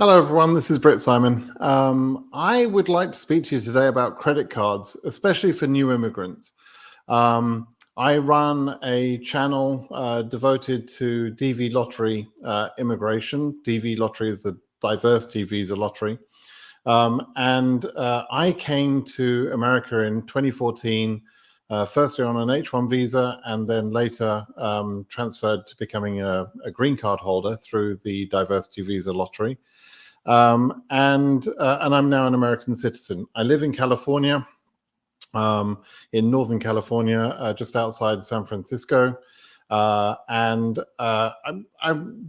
Hello, everyone. This is BritSimon. I would like to speak to you today about credit cards, especially for new immigrants. I run a channel devoted to DV lottery immigration. DV lottery is the diversity visa lottery. I came to America in 2014, firstly on an H1 visa, and then later transferred to becoming a green card holder through the diversity visa lottery. And I'm now an American citizen. I live in California, in Northern California, just outside San Francisco. I'm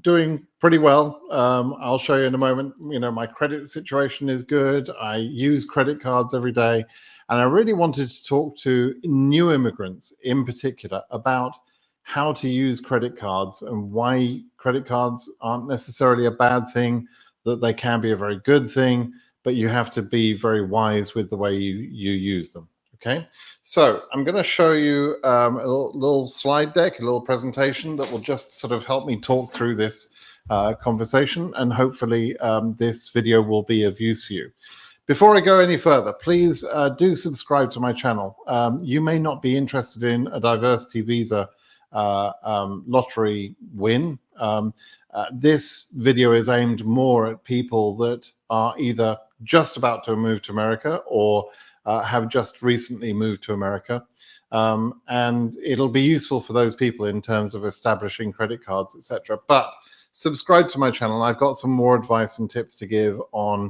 doing pretty well. I'll show you in a moment. You know, my credit situation is good. I use credit cards every day. And I really wanted to talk to new immigrants in particular about how to use credit cards and why credit cards aren't necessarily a bad thing, that they can be a very good thing, but you have to be very wise with the way you use them. Okay, so I'm going to show you a little slide deck, a little presentation that will just sort of help me talk through this conversation, and hopefully this video will be of use for you. Before I go any further, please do subscribe to my channel. You may not be interested in a diversity visa lottery win. This video is aimed more at people that are either just about to move to America or have just recently moved to America. And it'll be useful for those people in terms of establishing credit cards, etc. But subscribe to my channel. I've got some more advice and tips to give on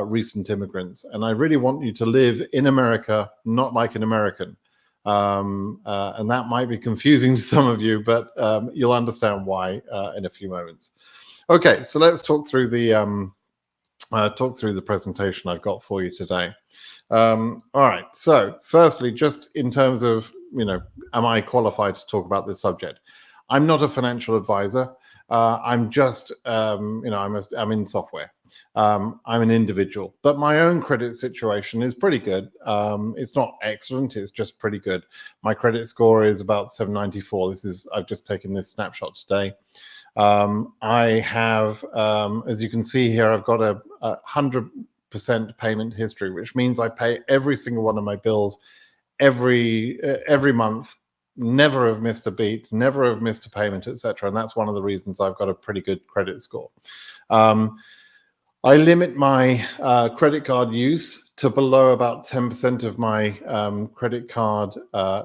recent immigrants. And I really want you to live in America, not like an American. And that might be confusing to some of you, but you'll understand why in a few moments. Okay, so let's talk through the presentation I've got for you today. All right, so firstly, just in terms of, you know, am I qualified to talk about this subject? I'm not a financial advisor. I'm just, you know, I'm in software. I'm an individual, but my own credit situation is pretty good. It's not excellent. It's just pretty good. My credit score is about 794. I've just taken this snapshot today. I have, as you can see here, I've got a 100% payment history, which means I pay every single one of my bills every month. Never have missed a beat, never have missed a payment, etc. And that's one of the reasons I've got a pretty good credit score. I limit my credit card use to below about 10% of my credit card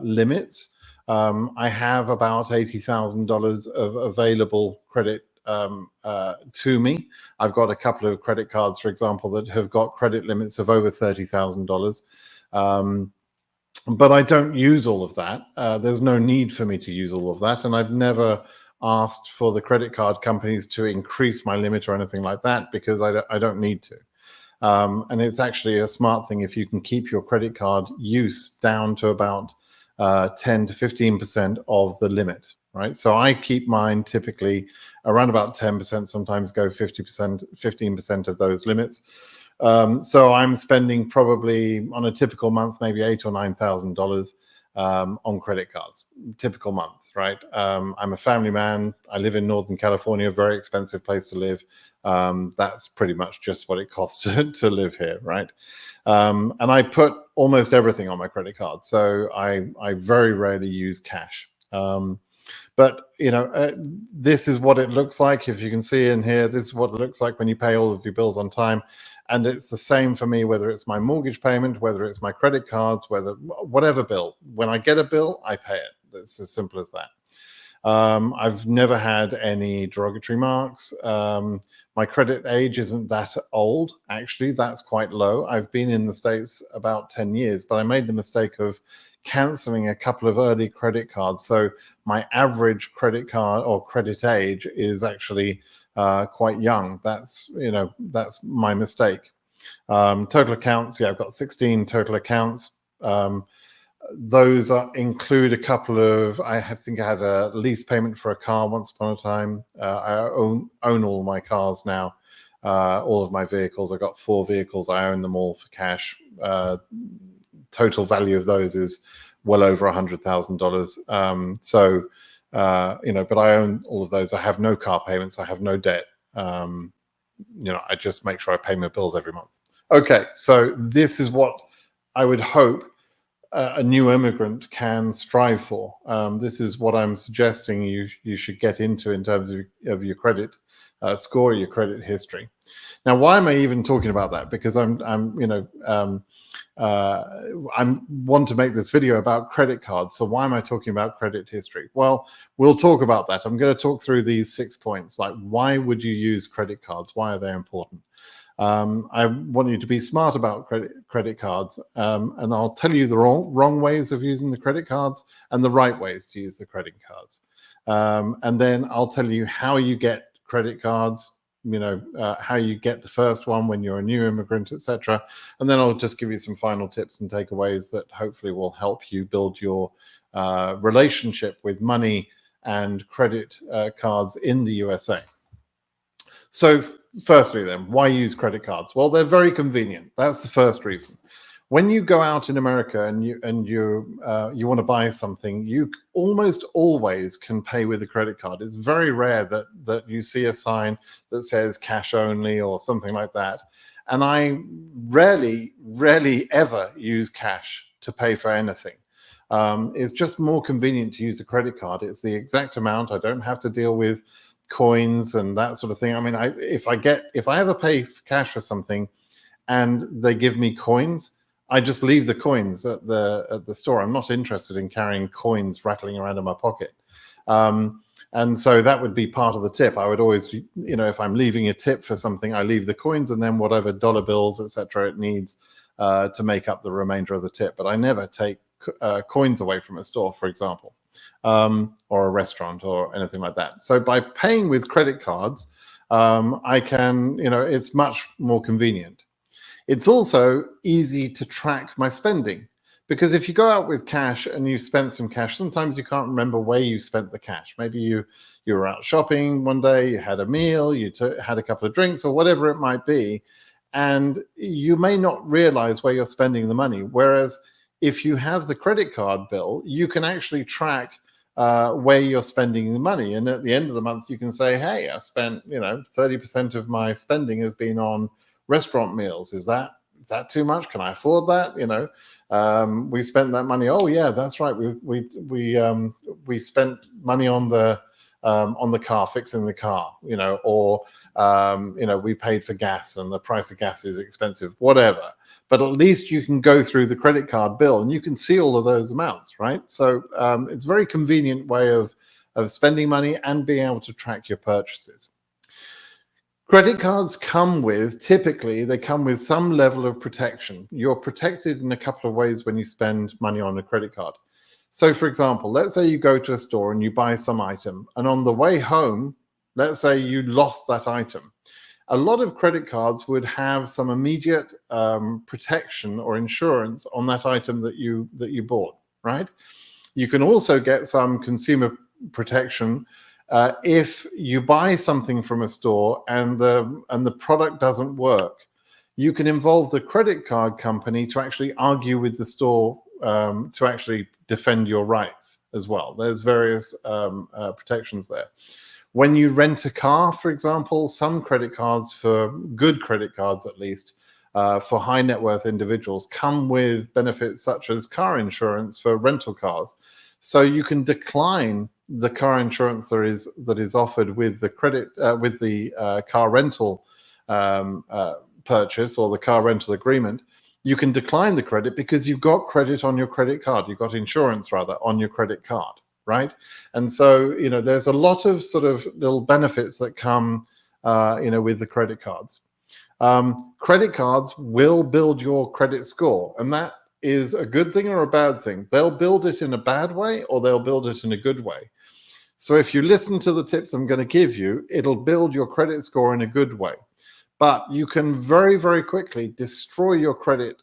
limits. I have about $80,000 of available credit to me. I've got a couple of credit cards, for example, that have got credit limits of over $30,000. But I don't use all of that. There's no need for me to use all of that. And I've never asked for the credit card companies to increase my limit or anything like that, because I don't need to. And it's actually a smart thing if you can keep your credit card use down to about 10 to 15% of the limit, right? So I keep mine typically around about 10%, sometimes go 50%, 15% of those limits. So I'm spending probably on a typical month, maybe $8,000 or $9,000 on credit cards. Typical month, right? I'm a family man. I live in Northern California, very expensive place to live. That's pretty much just what it costs to live here, right? And I put almost everything on my credit card, so I very rarely use cash. But, you know, this is what it looks like. If you can see in here, this is what it looks like when you pay all of your bills on time. And it's the same for me, whether it's my mortgage payment, whether it's my credit cards, whatever bill. When I get a bill, I pay it. It's as simple as that. I've never had any derogatory marks. My credit age isn't that old. Actually, that's quite low. I've been in the States about 10 years, but I made the mistake of canceling a couple of early credit cards. So my average credit card or credit age is actually quite young. That's my mistake. Total accounts, yeah, I've got 16 total accounts. Those include a couple of, I think I had a lease payment for a car once upon a time. I own all my cars now, all of my vehicles. I've got 4 vehicles. I own them all for cash. Total value of those is well over $100,000. But I own all of those. I have no car payments. I have no debt. I just make sure I pay my bills every month. Okay, so this is what I would hope a new immigrant can strive for. This is what I'm suggesting you should get into in terms of your credit score, your credit history. Now, why am I even talking about that? Because I want to make this video about credit cards. So why am I talking about credit history? Well, we'll talk about that. I'm going to talk through these 6 points. Like, why would you use credit cards? Why are they important? I want you to be smart about credit cards, and I'll tell you the wrong ways of using the credit cards and the right ways to use the credit cards. And then I'll tell you how you get credit cards, how you get the first one when you're a new immigrant, etc. And then I'll just give you some final tips and takeaways that hopefully will help you build your relationship with money and credit cards in the USA. So firstly then, why use credit cards? Well, they're very convenient. That's the first reason. When you go out in America and you want to buy something, you almost always can pay with a credit card. It's very rare that you see a sign that says cash only or something like that. And I rarely ever use cash to pay for anything. It's just more convenient to use a credit card. It's the exact amount. I don't have to deal with coins and that sort of thing. I mean, if I ever pay cash for something and they give me coins, I just leave the coins at the store. I'm not interested in carrying coins rattling around in my pocket. And so that would be part of the tip. I would always, if I'm leaving a tip for something, I leave the coins and then whatever dollar bills, etc., it needs to make up the remainder of the tip. But I never take coins away from a store, for example, or a restaurant or anything like that. So by paying with credit cards, I can, it's much more convenient. It's also easy to track my spending, because if you go out with cash and you spent some cash, sometimes you can't remember where you spent the cash. Maybe you were out shopping one day, you had a meal, you had a couple of drinks or whatever it might be, and you may not realize where you're spending the money. Whereas if you have the credit card bill, you can actually track where you're spending the money. And at the end of the month, you can say, hey, I spent, 30% of my spending has been on restaurant meals. Is that too much? Can I afford that? We spent that money. Oh yeah, that's right. We spent money on the car, fixing the car, or we paid for gas and the price of gas is expensive, whatever. But at least you can go through the credit card bill and you can see all of those amounts, right? So it's a very convenient way of spending money and being able to track your purchases. Credit cards typically they come with some level of protection. You're protected in a couple of ways when you spend money on a credit card. So for example, let's say you go to a store and you buy some item, and on the way home, let's say you lost that item. A lot of credit cards would have some immediate protection or insurance on that item that you bought, right? You can also get some consumer protection if you buy something from a store and the product doesn't work. You can involve the credit card company to actually argue with the store to actually defend your rights as well. There's various protections there. When you rent a car, for example, some credit cards, for good credit cards at least, for high net worth individuals, come with benefits such as car insurance for rental cars. So you can decline the car insurance that is offered with the car rental purchase or the car rental agreement. You can decline the credit because you've got credit on your credit card. You've got insurance rather on your credit card, right? And so there's a lot of sort of little benefits that come with the credit cards. Credit cards will build your credit score, and that is a good thing or a bad thing. They'll build it in a bad way or they'll build it in a good way. So if you listen to the tips I'm going to give you, it'll build your credit score in a good way. But you can very, very quickly destroy your credit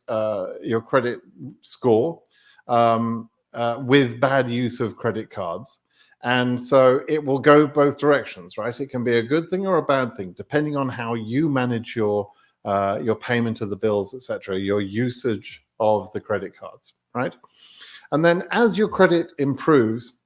score with bad use of credit cards. And so it will go both directions, right? It can be a good thing or a bad thing, depending on how you manage your payment of the bills, etc., your usage of the credit cards, right? And then as your credit improves,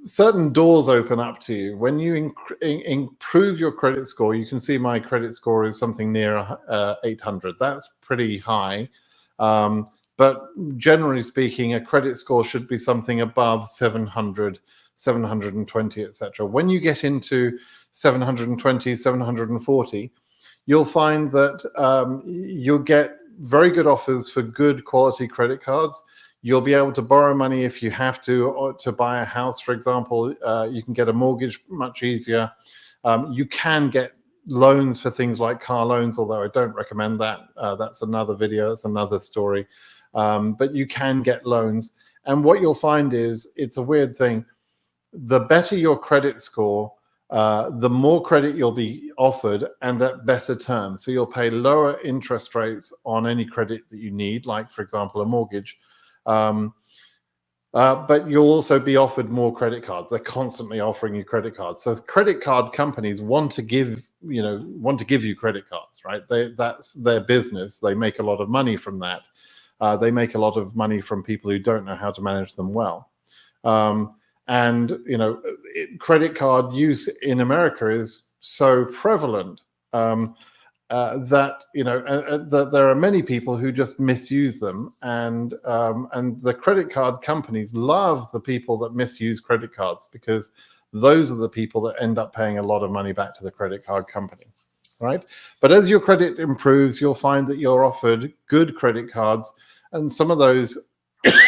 certain doors open up to you when you improve your credit score. You can see my credit score is something near 800. That's pretty high. But generally speaking, a credit score should be something above 700, 720, etc. When you get into 720, 740, you'll find that you'll get very good offers for good quality credit cards. You'll be able to borrow money if you have to, or to buy a house, for example. You can get a mortgage much easier. You can get loans for things like car loans, although I don't recommend that. That's another video, that's another story. But you can get loans. And what you'll find is, it's a weird thing. The better your credit score, the more credit you'll be offered, and at better terms. So you'll pay lower interest rates on any credit that you need, like, for example, a mortgage. But you'll also be offered more credit cards. They're constantly offering you credit cards. So credit card companies want to give you credit cards, right? That's their business. They make a lot of money from that. They make a lot of money from people who don't know how to manage them well. And credit card use in America is so prevalent that there are many people who just misuse them, and the credit card companies love the people that misuse credit cards, because those are the people that end up paying a lot of money back to the credit card company, right? But as your credit improves, you'll find that you're offered good credit cards, and some of those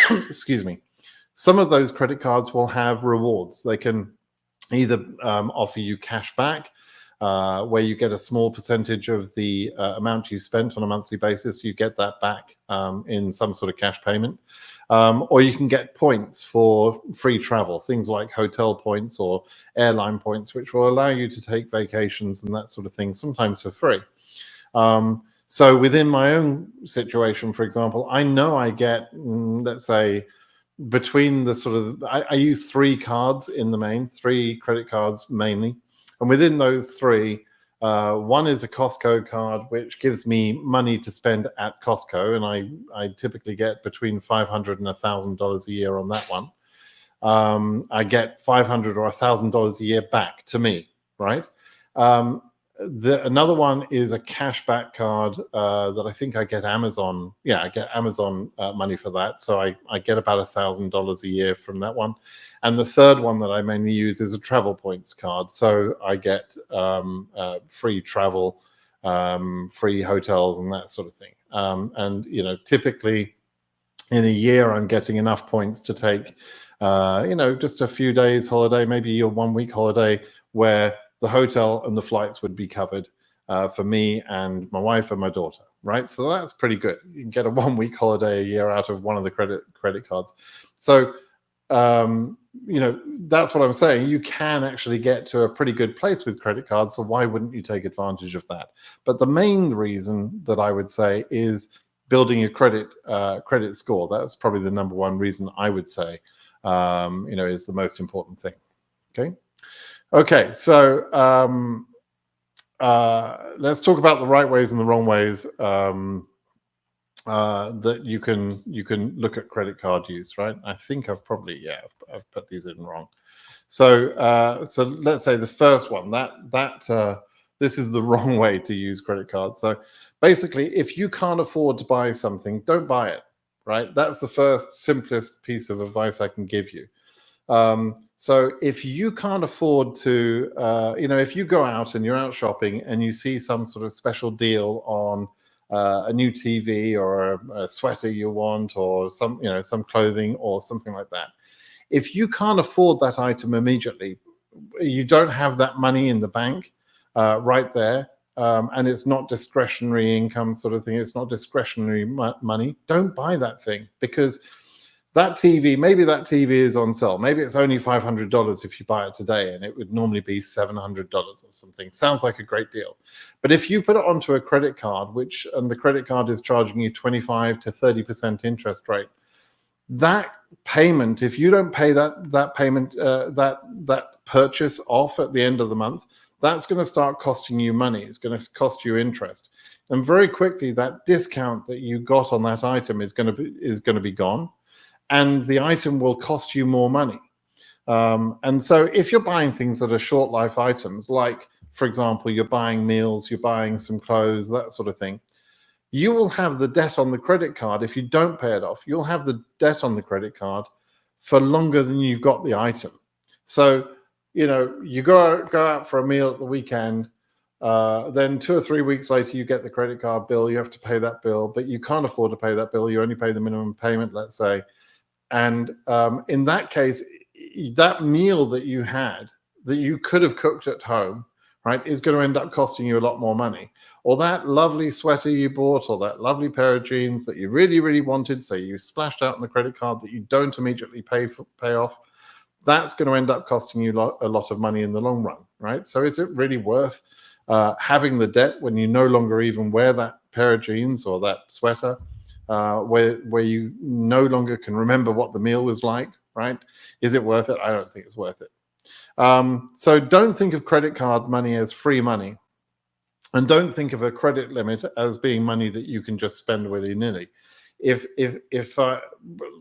excuse me, some of those credit cards will have rewards. They can either offer you cash back, where you get a small percentage of the amount you spent on a monthly basis. You get that back in some sort of cash payment. Or you can get points for free travel, things like hotel points or airline points, which will allow you to take vacations and that sort of thing, sometimes for free. So within my own situation, for example, I know I get, let's say, between the sort of, I use 3 cards in the main, 3 credit cards mainly. And within those 3, one is a Costco card, which gives me money to spend at Costco. And I typically get between $500 and $1,000 a year on that one. I get $500 or $1,000 a year back to me, right? Another one is a cashback card that I think I get Amazon. Yeah, I get Amazon money for that. So I get about $1,000 a year from that one. And the third one that I mainly use is a travel points card. So I get free travel, free hotels, and that sort of thing. And typically in a year, I'm getting enough points to take just a few days holiday, maybe a 1-week holiday, where the hotel and the flights would be covered for me and my wife and my daughter, right? So that's pretty good. You can get a 1-week holiday a year out of one of the credit cards. So that's what I'm saying. You can actually get to a pretty good place with credit cards. So why wouldn't you take advantage of that? But the main reason that I would say is building your credit score. That's probably the number one reason I would say is the most important thing. Okay, so let's talk about the right ways and the wrong ways that you can look at credit card use, right? I think I've probably I've put these in wrong. So let's say the first one, this is the wrong way to use credit cards. So basically, if you can't afford to buy something, don't buy it, right? That's the first simplest piece of advice I can give you. So if you can't afford to, if you go out and you're out shopping and you see some sort of special deal on a new TV or a sweater you want, or some clothing or something like that, if you can't afford that item immediately, you don't have that money in the bank right there, and it's not discretionary income sort of thing, it's not discretionary money, don't buy that thing, because maybe that TV is on sale. Maybe it's only $500 if you buy it today, and it would normally be $700 or something. Sounds like a great deal. But if you put it onto a credit card, and the credit card is charging you 25 to 30% interest rate, that payment, if you don't pay that payment, that purchase off at the end of the month, that's going to start costing you money. It's going to cost you interest, and very quickly that discount that you got on that item is going to be gone. And the item will cost you more money. And so if you're buying things that are short life items, like, for example, you're buying meals, you're buying some clothes, that sort of thing, you will have the debt on the credit card. If you don't pay it off, you'll have the debt on the credit card for longer than you've got the item. So, you go out for a meal at the weekend, then 2 or 3 weeks later, you get the credit card bill, you have to pay that bill, but you can't afford to pay that bill. You only pay the minimum payment, let's say. And in that case, that meal that you had that you could have cooked at home, right, is going to end up costing you a lot more money. Or that lovely sweater you bought, or that lovely pair of jeans that you really, really wanted, so you splashed out on the credit card that you don't immediately pay off, that's going to end up costing you a lot of money in the long run, right? So is it really worth having the debt when you no longer even wear that pair of jeans or that sweater, where you no longer can remember what the meal was like, right? Is it worth it? I don't think it's worth it. So don't think of credit card money as free money, and don't think of a credit limit as being money that you can just spend willy-nilly. If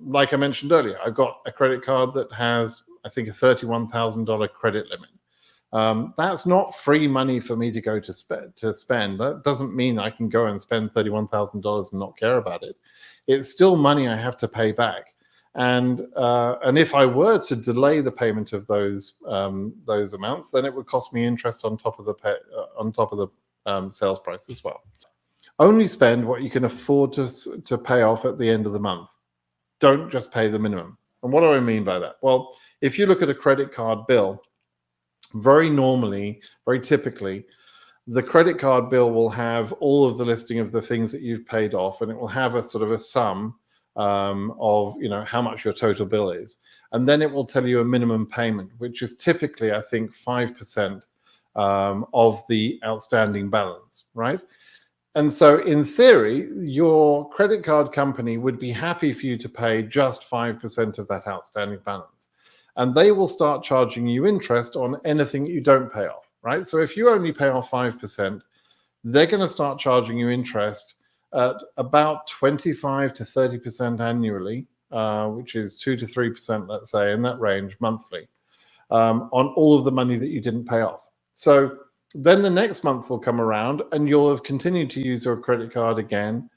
like I mentioned earlier, I've got a credit card that has, I think, a $31,000 credit limit. That's not free money for me to go to spend. That doesn't mean I can go and spend $31,000 and not care about it. It's still money I have to pay back. And if I were to delay the payment of those amounts, then it would cost me interest on top of the sales price as well. Only spend what you can afford to pay off at the end of the month. Don't just pay the minimum. And what do I mean by that? Well, if you look at a credit card bill, very typically, the credit card bill will have all of the listing of the things that you've paid off, and it will have a sort of a sum of how much your total bill is, and then it will tell you a minimum payment, which is typically, I think, 5% of the outstanding balance, right? And so in theory, your credit card company would be happy for you to pay just 5% of that outstanding balance, and they will start charging you interest on anything you don't pay off, right? So if you only pay off 5%, they're going to start charging you interest at about 25 to 30% annually, which is 2 to 3%, let's say, in that range monthly, on all of the money that you didn't pay off. So then the next month will come around and you'll have continued to use your credit card again.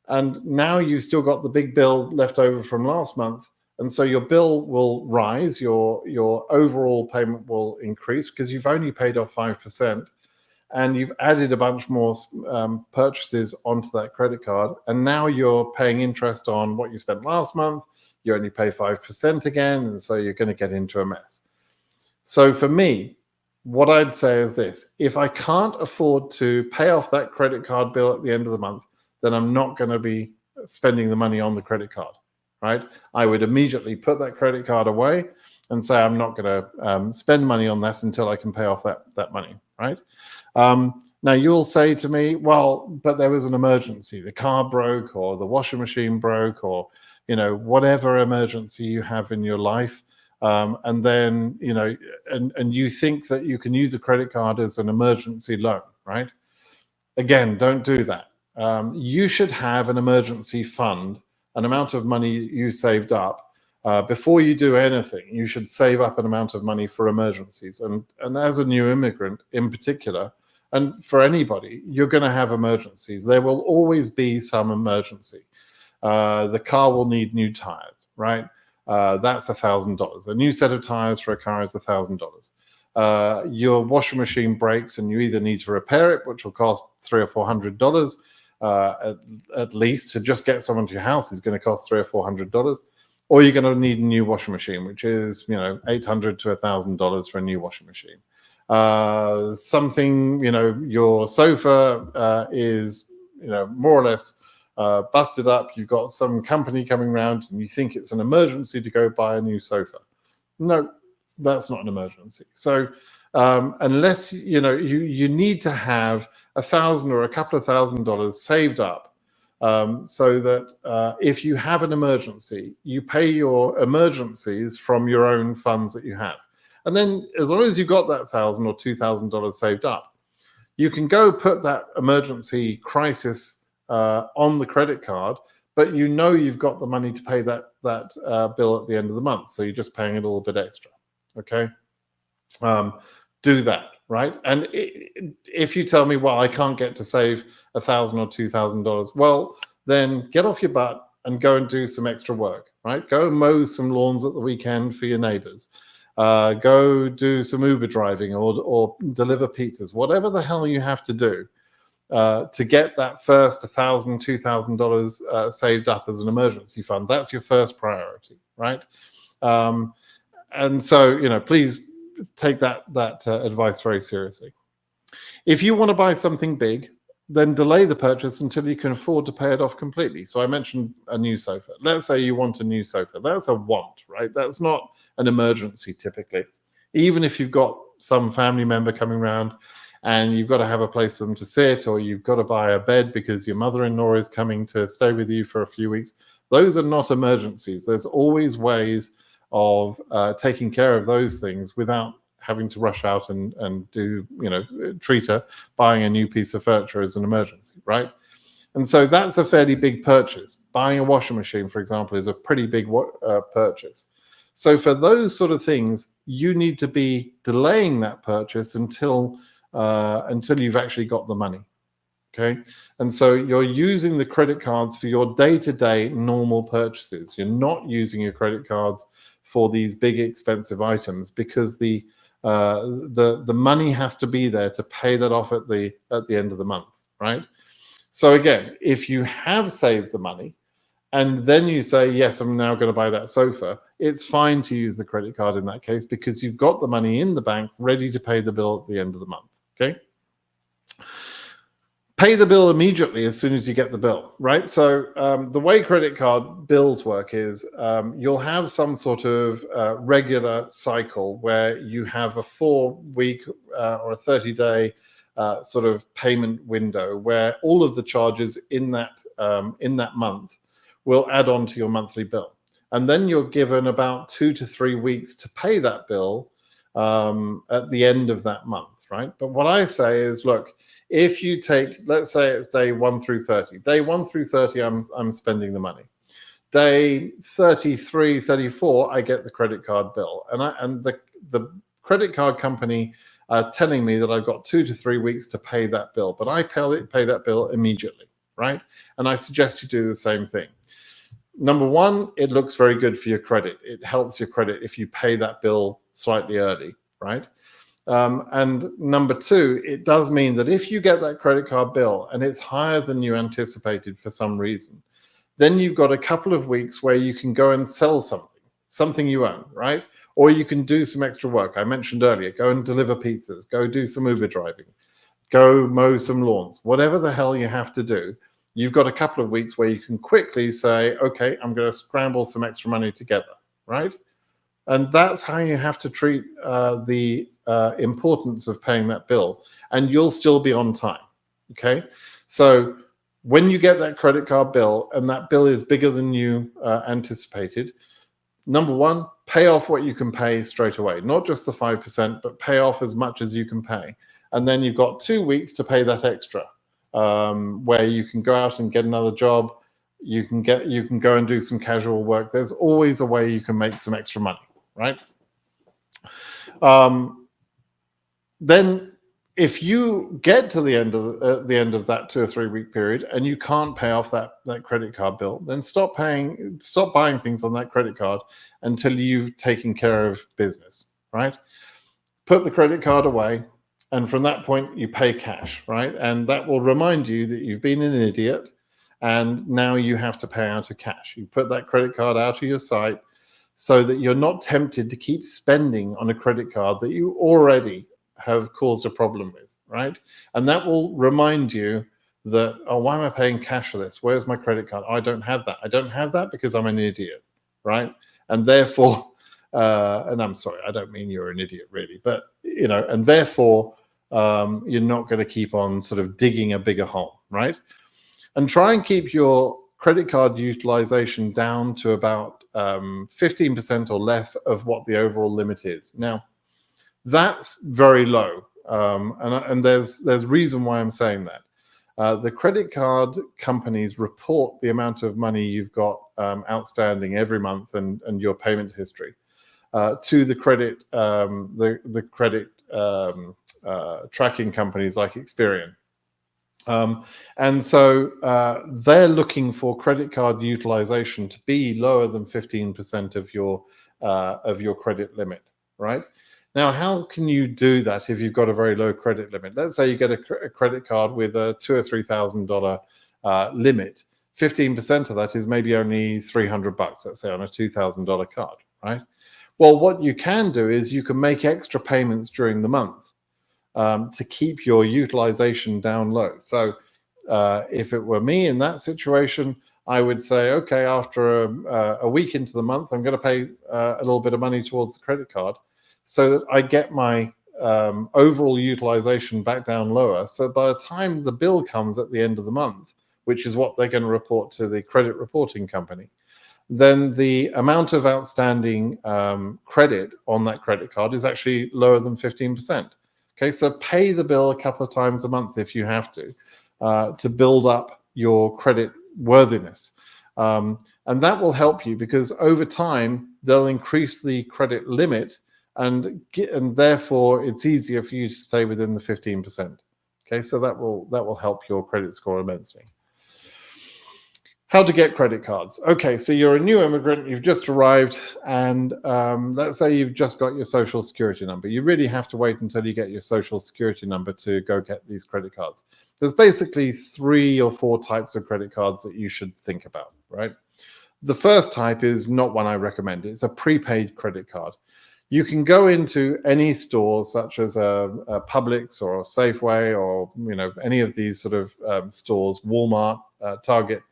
And now you've still got the big bill left over from last month. And so your bill will rise, your overall payment will increase because you've only paid off 5%. And you've added a bunch more purchases onto that credit card. And now you're paying interest on what you spent last month. You only pay 5% again. And so you're going to get into a mess. So for me, what I'd say is this: if I can't afford to pay off that credit card bill at the end of the month, then I'm not going to be spending the money on the credit card, right? I would immediately put that credit card away and say I'm not going to spend money on that until I can pay off that money, right? Now you'll say to me, well, but there was an emergency. The car broke, or the washing machine broke, or whatever emergency you have in your life. And then, and you think that you can use a credit card as an emergency loan, right? Again, don't do that. You should have an emergency fund, an amount of money you saved up. Before you do anything, you should save up an amount of money for emergencies. And as a new immigrant in particular, and for anybody, you're going to have emergencies. There will always be some emergency. The car will need new tires, right? That's $1,000. A new set of tires for a car is $1,000. Your washing machine breaks and you either need to repair it, which will cost $300 or $400 at least. To just get someone to your house is going to cost $300 or $400, or you're going to need a new washing machine, which is $800 to $1,000 for a new washing machine. Your sofa is more or less busted up. You've got some company coming around and you think it's an emergency to go buy a new sofa. No, that's not an emergency. So unless you need to have $1,000 or a couple of $1,000 saved up, so that if you have an emergency, you pay your emergencies from your own funds that you have. And then as long as you've got that $1,000 or $2,000 saved up, you can go put that emergency crisis on the credit card, but you know you've got the money to pay that bill at the end of the month, so you're just paying a little bit extra. Okay, do that, right? And if you tell me, well, I can't get to save $1,000 or $2,000, well, then get off your butt and go and do some extra work, right? Go and mow some lawns at the weekend for your neighbors. Go do some Uber driving or deliver pizzas, whatever the hell you have to do to get that first $1,000, $2,000 saved up as an emergency fund. That's your first priority, right? And so, please take that advice very seriously. If you want to buy something big, then delay the purchase until you can afford to pay it off completely. So I mentioned a new sofa. Let's say you want a new sofa. That's a want, right? That's not an emergency typically. Even if you've got some family member coming around and you've got to have a place for them to sit, or you've got to buy a bed because your mother-in-law is coming to stay with you for a few weeks, those are not emergencies. There's always ways of taking care of those things without having to rush out and do, treat buying a new piece of furniture as an emergency, right? And so that's a fairly big purchase. Buying a washing machine, for example, is a pretty big purchase. So for those sort of things, you need to be delaying that purchase until you've actually got the money. Okay. And so you're using the credit cards for your day-to-day normal purchases. You're not using your credit cards for these big expensive items because the money has to be there to pay that off at the end of the month, right? So again, if you have saved the money and then you say, yes, I'm now going to buy that sofa, it's fine to use the credit card in that case because you've got the money in the bank ready to pay the bill at the end of the month. Okay. Pay the bill immediately as soon as you get the bill, right? So the way credit card bills work is you'll have some sort of regular cycle where you have a 4-week or a 30-day sort of payment window where all of the charges in that month will add on to your monthly bill. And then you're given about 2 to 3 weeks to pay that bill at the end of that month, right? But what I say is, look, if you take, let's say it's day 1 through 30. Day 1 through 30, I'm spending the money. Day 33, 34, I get the credit card bill. And the credit card company are telling me that I've got 2 to 3 weeks to pay that bill, but I pay that bill immediately, right? And I suggest you do the same thing. Number one, it looks very good for your credit. It helps your credit if you pay that bill slightly early, right? And number two, it does mean that if you get that credit card bill and it's higher than you anticipated for some reason, then you've got a couple of weeks where you can go and sell something you own, right? Or you can do some extra work. I mentioned earlier, go and deliver pizzas, go do some Uber driving, go mow some lawns, whatever the hell you have to do. You've got a couple of weeks where you can quickly say, okay, I'm going to scramble some extra money together, right? And that's how you have to treat the importance of paying that bill, and you'll still be on time. Okay, so when you get that credit card bill and that bill is bigger than you anticipated, number one, pay off what you can pay straight away, not just the 5%, but pay off as much as you can pay. And then you've got 2 weeks to pay that extra, where you can go out and get another job. You can go and do some casual work. There's always a way you can make some extra money, right? Then if you get to the end of that 2 or 3 week period and you can't pay off that credit card bill, then stop buying things on that credit card until you've taken care of business, right? Put the credit card away, and from that point you pay cash, right? And that will remind you that you've been an idiot and now you have to pay out of cash. You put that credit card out of your sight so that you're not tempted to keep spending on a credit card that you already have caused a problem with, right? And that will remind you that, oh, why am I paying cash for this? Where's my credit card? Oh, I don't have that. I don't have that because I'm an idiot, right? And therefore, and I'm sorry, I don't mean you're an idiot really, but, and therefore you're not going to keep on sort of digging a bigger hole, right? And try and keep your credit card utilization down to about 15% or less of what the overall limit is. Now, that's very low, and there's reason why I'm saying that. The credit card companies report the amount of money you've got outstanding every month and your payment history to the credit tracking companies like Experian. And so they're looking for credit card utilization to be lower than 15% of your credit limit, right? Now, how can you do that if you've got a very low credit limit? Let's say you get a credit card with a $2,000 or $3,000 limit. 15% of that is maybe only $300, let's say, on a $2,000 card, right? Well, what you can do is you can make extra payments during the month to keep your utilization down low. So if it were me in that situation, I would say, okay, after a week into the month, I'm going to pay a little bit of money towards the credit card so that I get my overall utilization back down lower. So by the time the bill comes at the end of the month, which is what they're going to report to the credit reporting company, then the amount of outstanding credit on that credit card is actually lower than 15%. Okay, so pay the bill a couple of times a month if you have to build up your credit worthiness. And that will help you because over time, they'll increase the credit limit and therefore it's easier for you to stay within the 15%. Okay, so that will help your credit score immensely. How to get credit cards. Okay, so you're a new immigrant, you've just arrived, and let's say you've just got your social security number. You really have to wait until you get your social security number to go get these credit cards. There's basically 3 or 4 types of credit cards that you should think about, right? The first type is not one I recommend. It's a prepaid credit card. You can go into any store such as a Publix or a Safeway or any of these sort of stores, Walmart, Target,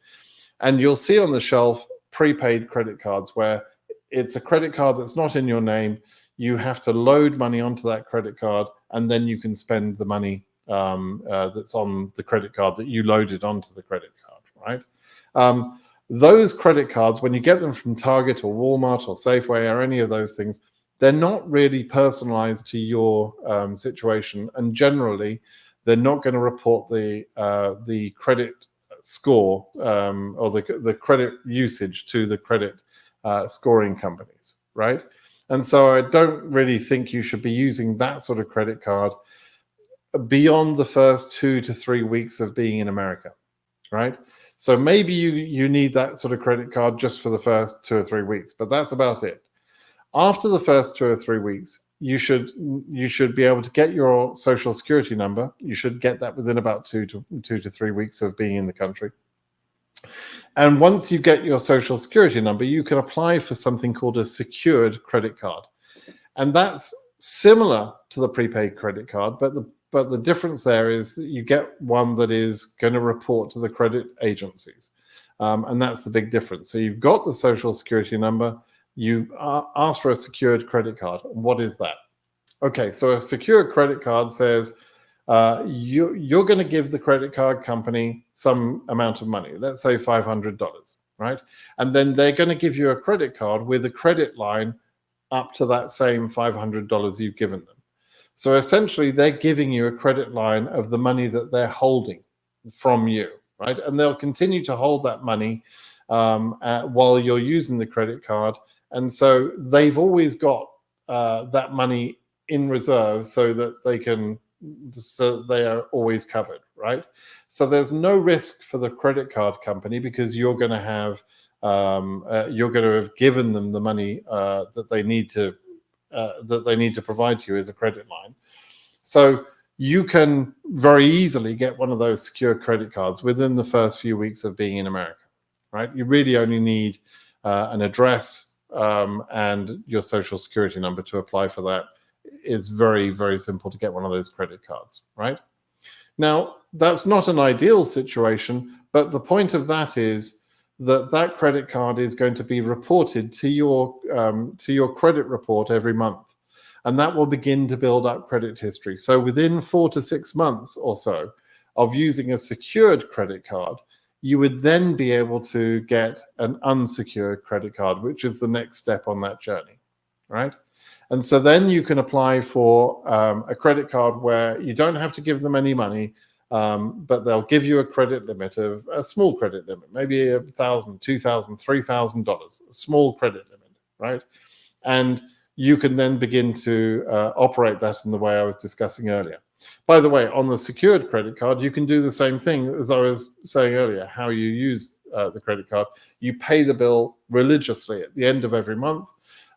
and you'll see on the shelf prepaid credit cards where it's a credit card that's not in your name. You have to load money onto that credit card, and then you can spend the money that's on the credit card that you loaded onto the credit card, right? Those credit cards, when you get them from Target or Walmart or Safeway or any of those things, they're not really personalized to your situation, and generally, they're not going to report the credit score or the credit usage to the credit scoring companies, right? And so I don't really think you should be using that sort of credit card beyond the first 2 to 3 weeks of being in America, right? So maybe you need that sort of credit card just for the first 2 or 3 weeks, but that's about it. After the first 2 or 3 weeks, you should be able to get your social security number. You should get that within about 2 to 3 weeks of being in the country. And once you get your social security number, you can apply for something called a secured credit card. And that's similar to the prepaid credit card, but the difference there is that you get one that is going to report to the credit agencies. And that's the big difference. So you've got the social security number. You ask for a secured credit card. What is that? Okay, so a secured credit card says you're going to give the credit card company some amount of money, let's say $500, right? And then they're going to give you a credit card with a credit line up to that same $500 you've given them. So essentially, they're giving you a credit line of the money that they're holding from you, right? And they'll continue to hold that money while you're using the credit card. And so they've always got that money in reserve so that they are always covered, right? So there's no risk for the credit card company because you're going to have given them the money that they need to provide to you as a credit line. So you can very easily get one of those secure credit cards within the first few weeks of being in America, right? You really only need an address and your social security number to apply for that. It's very, very simple to get one of those credit cards, right? Now, that's not an ideal situation, but the point of that is that credit card is going to be reported to your credit report every month, and that will begin to build up credit history. So within 4 to 6 months or so of using a secured credit card, you would then be able to get an unsecured credit card, which is the next step on that journey, right? And so then you can apply for a credit card where you don't have to give them any money. but they'll give you a credit limit of a small credit limit, maybe $1,000, $2,000, $3,000, a small credit limit, right? And you can then begin to operate that in the way I was discussing earlier. By the way, on the secured credit card, you can do the same thing as I was saying earlier, how you use the credit card. You pay the bill religiously at the end of every month.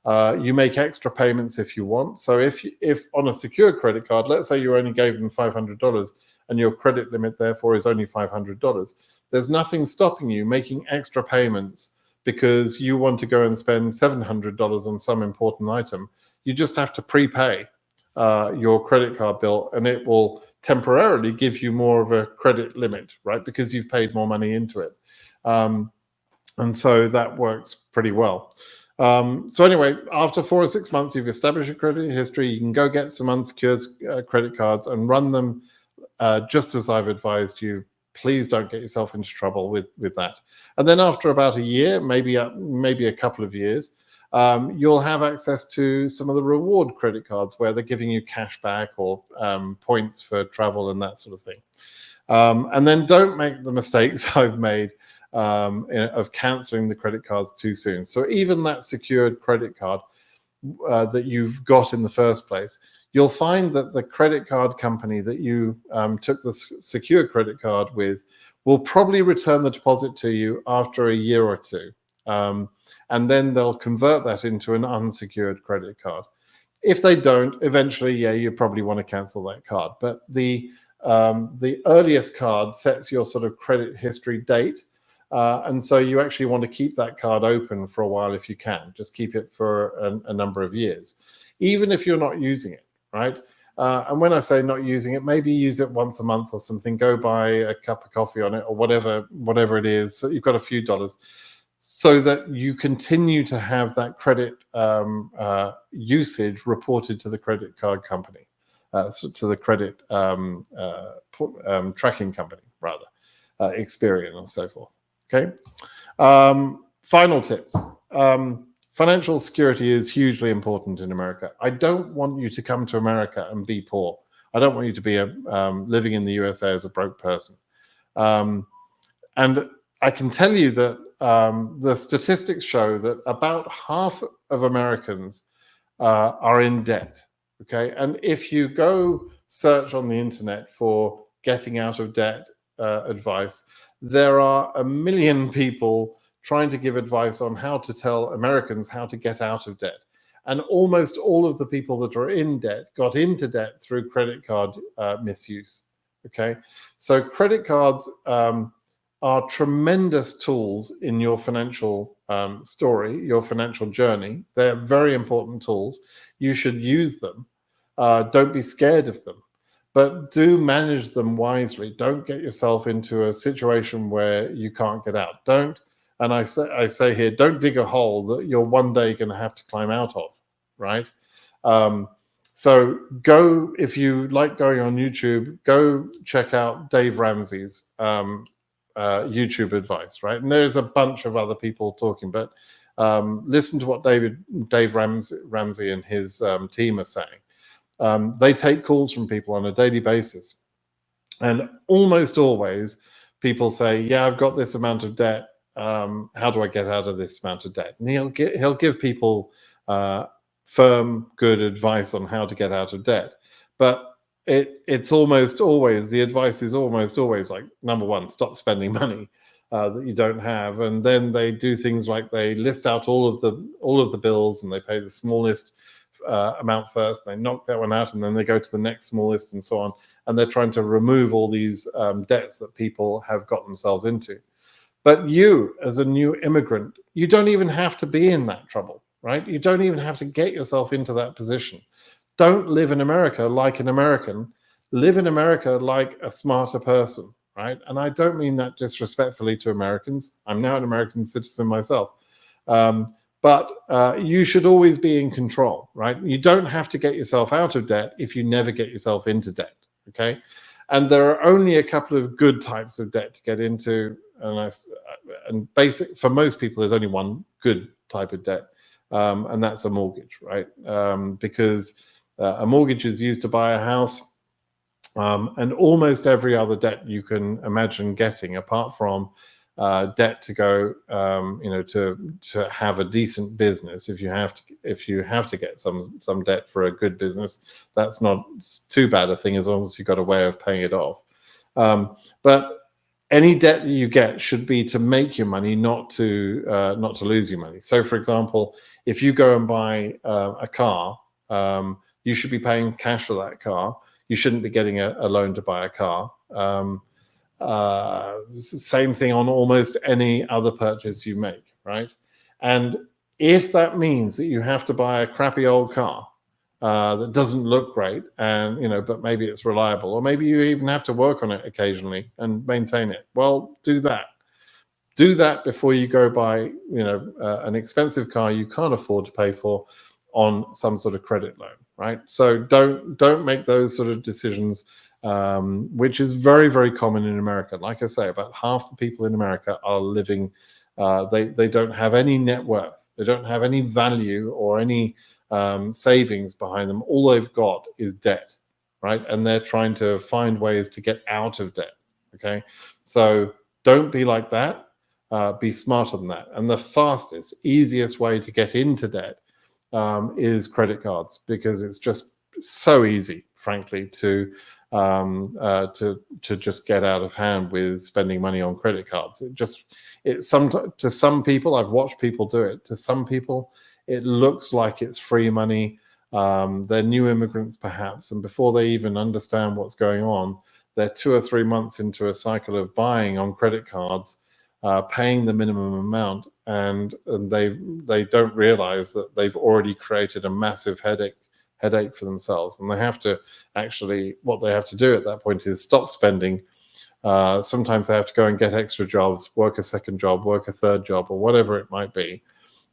You make extra payments if you want. So if on a secured credit card, let's say you only gave them $500 and your credit limit therefore is only $500, there's nothing stopping you making extra payments because you want to go and spend $700 on some important item. You just have to prepay your credit card bill, and it will temporarily give you more of a credit limit, right? Because you've paid more money into it. And so that works pretty well. So anyway, after 4 or 6 months, you've established a credit history. You can go get some unsecured credit cards and run them just as I've advised you. Please don't get yourself into trouble with that. And then after about a year, maybe a couple of years, you'll have access to some of the reward credit cards where they're giving you cash back or points for travel and that sort of thing. And then don't make the mistakes I've made of cancelling the credit cards too soon. So even that secured credit card that you've got in the first place, you'll find that the credit card company that you took the secure credit card with will probably return the deposit to you after a year or two. And then they'll convert that into an unsecured credit card. If they don't, eventually, yeah, you probably want to cancel that card. But the earliest card sets your sort of credit history date. And so you actually want to keep that card open for a while if you can. Just keep it for a number of years, even if you're not using it, right? And when I say not using it, maybe use it once a month or something. Go buy a cup of coffee on it or whatever it is. So you've got a few dollars, so that you continue to have that credit usage reported to the credit card company, so to the credit tracking company, rather, Experian and so forth. Okay. Final tips. Financial security is hugely important in America. I don't want you to come to America and be poor. I don't want you to be living in the USA as a broke person. And I can tell you that the statistics show that about half of Americans are in debt. Okay. And if you go search on the internet for getting out of debt advice, there are 1 million people trying to give advice on how to tell Americans how to get out of debt. And almost all of the people that are in debt got into debt through credit card misuse. Okay. So credit cards are tremendous tools in your financial story, your financial journey. They're very important tools. You should use them. Don't be scared of them, but do manage them wisely. Don't get yourself into a situation where you can't get out. And I say here, don't dig a hole that you're one day going to have to climb out of, right? So go, if you like going on YouTube, go check out Dave Ramsey's YouTube advice, right? And there's a bunch of other people talking, but listen to what Dave Ramsey and his team are saying. They take calls from people on a daily basis, and almost always people say, yeah, I've got this amount of debt. How do I get out of this amount of debt? And he'll give people firm, good advice on how to get out of debt. But it's almost always, the advice is almost always like, number one, stop spending money that you don't have. And then they do things like they list out all of the bills and they pay the smallest amount first. They knock that one out and then they go to the next smallest and so on. And they're trying to remove all these debts that people have got themselves into. But you, as a new immigrant, you don't even have to be in that trouble, right? You don't even have to get yourself into that position. Don't live in America like an American. Live in America like a smarter person, right? And I don't mean that disrespectfully to Americans. I'm now an American citizen myself. But you should always be in control, right? You don't have to get yourself out of debt if you never get yourself into debt, okay? And there are only a couple of good types of debt to get into. And basic for most people, there's only one good type of debt, and that's a mortgage, right? Because a mortgage is used to buy a house, And almost every other debt you can imagine getting, apart from debt to go, to have a decent business. If you have to get some debt for a good business, that's not too bad a thing, as long as you've got a way of paying it off. But any debt that you get should be to make your money, not to lose your money. So, for example, if you go and buy a car, you should be paying cash for that car. You shouldn't be getting a loan to buy a car. Same thing on almost any other purchase you make, right? And if that means that you have to buy a crappy old car that doesn't look great, and but maybe it's reliable, or maybe you even have to work on it occasionally and maintain it, well, do that. Do that before you go buy, an expensive car you can't afford to pay for on some sort of credit loan, right? So don't make those sort of decisions, which is very, very common in America. Like I say, about half the people in America are living. They don't have any net worth. They don't have any value or any savings behind them. All they've got is debt, right? And they're trying to find ways to get out of debt. Okay, so don't be like that. Be smarter than that. And the fastest, easiest way to get into debt is credit cards, because it's just so easy, frankly, to just get out of hand with spending money on credit cards. To some people, I've watched people do it. To some people, it looks like it's free money. They're new immigrants, perhaps, and before they even understand what's going on, they're 2 or 3 months into a cycle of buying on credit cards, paying the minimum amount, and they don't realize that they've already created a massive headache for themselves. And they have to what they have to do at that point is stop spending. Sometimes they have to go and get extra jobs, work a second job, work a third job, or whatever it might be.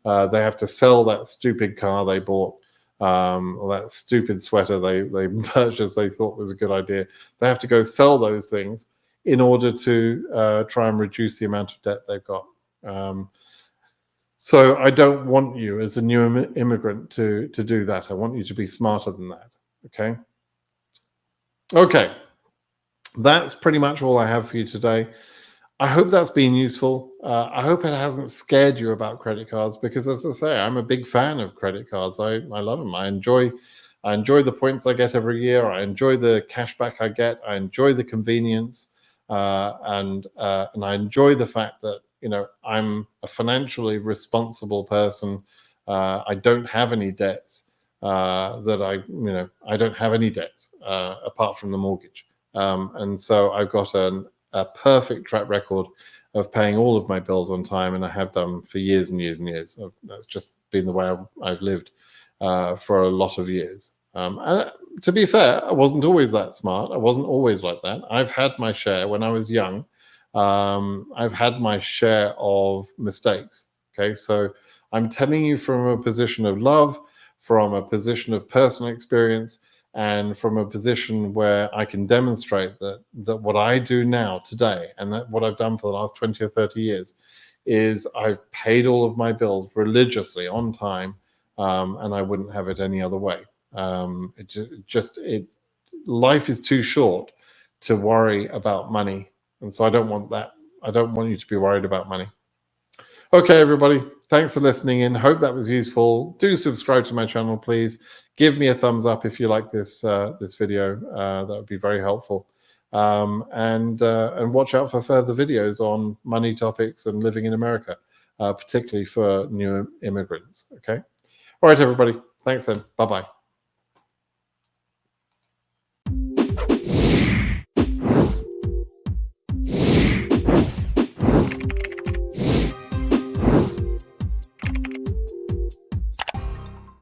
They have to sell that stupid car they bought, or that stupid sweater they purchased they thought was a good idea. They have to go sell those things in order to try and reduce the amount of debt they've got. So I don't want you as a new immigrant to do that. I want you to be smarter than that. Okay. That's pretty much all I have for you today. I hope that's been useful. I hope it hasn't scared you about credit cards, because, as I say, I'm a big fan of credit cards. I love them. I enjoy the points I get every year. I enjoy the cash back I get. I enjoy the convenience, and I enjoy the fact that I'm a financially responsible person. I don't have any debts. I don't have any debts apart from the mortgage, and so I've got a perfect track record of paying all of my bills on time, and I have done for years and years and years. That's just been the way I've lived for a lot of years. And to be fair, I wasn't always that smart. I wasn't always like that. I've had my share when I was young. I've had my share of mistakes. Okay, so I'm telling you from a position of love, from a position of personal experience, and from a position where I can demonstrate that what I do now today, and that what I've done for the last 20 or 30 years, is I've paid all of my bills religiously on time, and I wouldn't have it any other way. Life is too short to worry about money, and so I don't want that. I don't want you to be worried about money. Okay, everybody, thanks for listening in. Hope that was useful. Do subscribe to my channel, please. Give me a thumbs up if you like this video. That would be very helpful. And watch out for further videos on money topics and living in America, particularly for new immigrants. Okay. All right, everybody. Thanks then. Bye-bye.